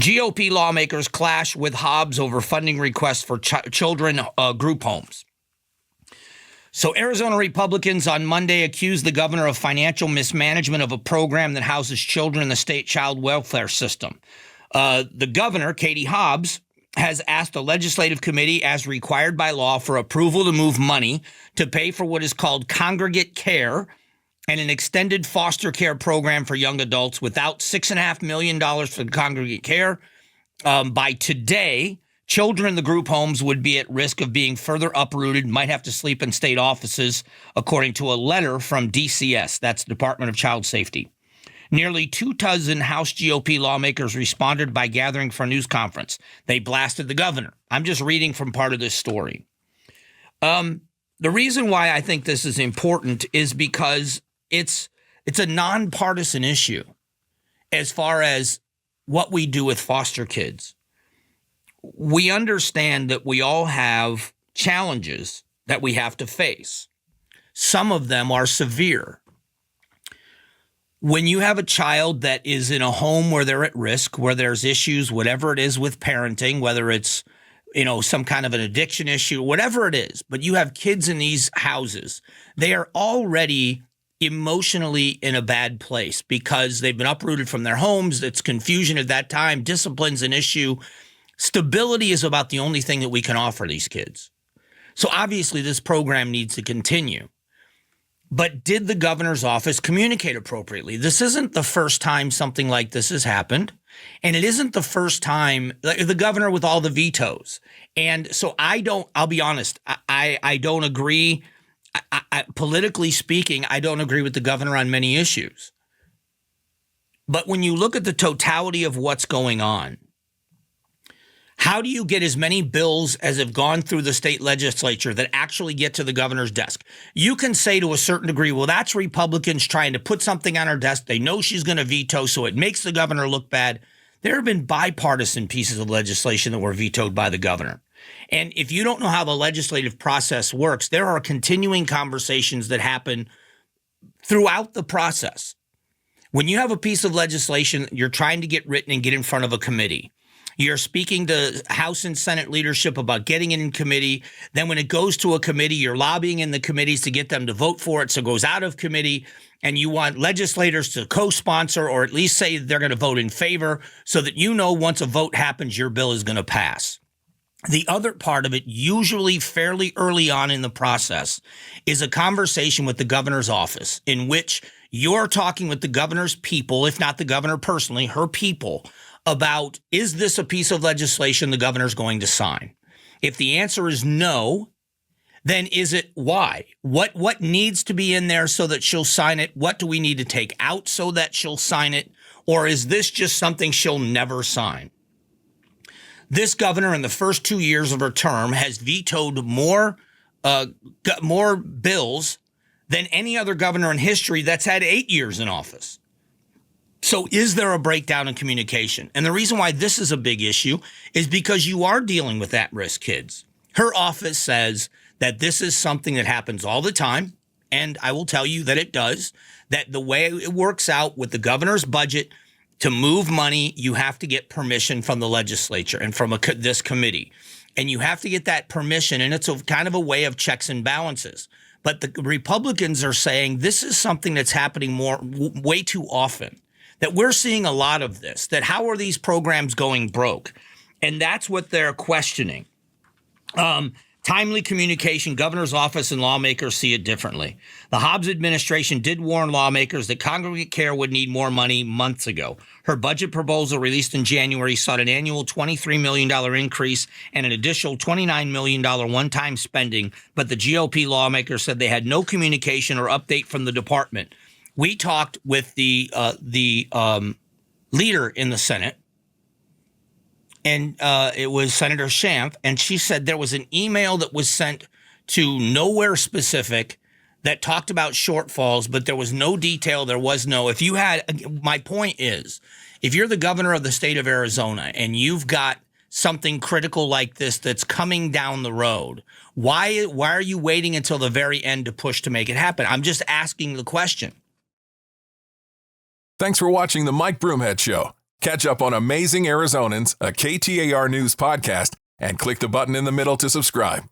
GOP lawmakers clash with Hobbs over funding requests for children group homes. So Arizona Republicans on Monday accused the governor of financial mismanagement of a program that houses children in the state child welfare system. The governor, Katie Hobbs, has asked the legislative committee, as required by law, for approval to move money to pay for what is called congregate care and an extended foster care program for young adults. Without $6.5 million for congregate care, by today, children in the group homes would be at risk of being further uprooted, might have to sleep in state offices, according to a letter from DCS, that's Department of Child Safety. Nearly 24 House GOP lawmakers responded by gathering for a news conference. They blasted the governor. I'm just reading from part of this story. The reason why I think this is important is because it's a nonpartisan issue as far as what we do with foster kids. We understand that we all have challenges that we have to face. Some of them are severe. When you have a child that is in a home where they're at risk, where there's issues, whatever it is with parenting, whether it's, some kind of an addiction issue, whatever it is, but you have kids in these houses, they are already emotionally in a bad place because they've been uprooted from their homes. It's confusion at that time. Discipline's an issue. Stability is about the only thing that we can offer these kids. So obviously this program needs to continue. But did the governor's office communicate appropriately? This isn't the first time something like this has happened. And it isn't the first time, like the governor with all the vetoes. And so I'll be honest, I don't agree. Politically speaking, I don't agree with the governor on many issues. But when you look at the totality of what's going on, how do you get as many bills as have gone through the state legislature that actually get to the governor's desk? You can say to a certain degree, well, that's Republicans trying to put something on her desk. They know she's going to veto, so it makes the governor look bad. There have been bipartisan pieces of legislation that were vetoed by the governor. And if you don't know how the legislative process works, there are continuing conversations that happen throughout the process. When you have a piece of legislation you're trying to get written and get in front of a committee, you're speaking to House and Senate leadership about getting it in committee. Then when it goes to a committee, you're lobbying in the committees to get them to vote for it so it goes out of committee. And you want legislators to co-sponsor or at least say they're going to vote in favor so that once a vote happens, your bill is going to pass. The other part of it, usually fairly early on in the process, is a conversation with the governor's office in which you're talking with the governor's people, if not the governor personally, her people, about, is this a piece of legislation the governor's going to sign? If the answer is no, then is it why? What needs to be in there so that she'll sign it? What do we need to take out so that she'll sign it? Or is this just something she'll never sign? This governor in the first 2 years of her term has vetoed more bills than any other governor in history that's had 8 years in office. So is there a breakdown in communication? And the reason why this is a big issue is because you are dealing with at-risk kids. Her office says that this is something that happens all the time, and I will tell you that it does, that the way it works out with the governor's budget, to move money, you have to get permission from the legislature and from this committee. And you have to get that permission, and it's kind of a way of checks and balances. But the Republicans are saying this is something that's happening way too often, that we're seeing a lot of this, that how are these programs going broke? And that's what they're questioning. Timely communication, governor's office and lawmakers see it differently. The Hobbs administration did warn lawmakers that congregate care would need more money months ago. Her budget proposal released in January sought an annual $23 million increase and an additional $29 million one-time spending, but the GOP lawmakers said they had no communication or update from the department. We talked with the leader in the Senate, and it was Senator Schampf, and she said there was an email that was sent to nowhere specific that talked about shortfalls, but there was no detail. There was no, my point is, if you're the governor of the state of Arizona and you've got something critical like this that's coming down the road, why are you waiting until the very end to push to make it happen? I'm just asking the question. Thanks for watching the Mike Broomhead Show. Catch up on Amazing Arizonans, a KTAR News podcast, and click the button in the middle to subscribe.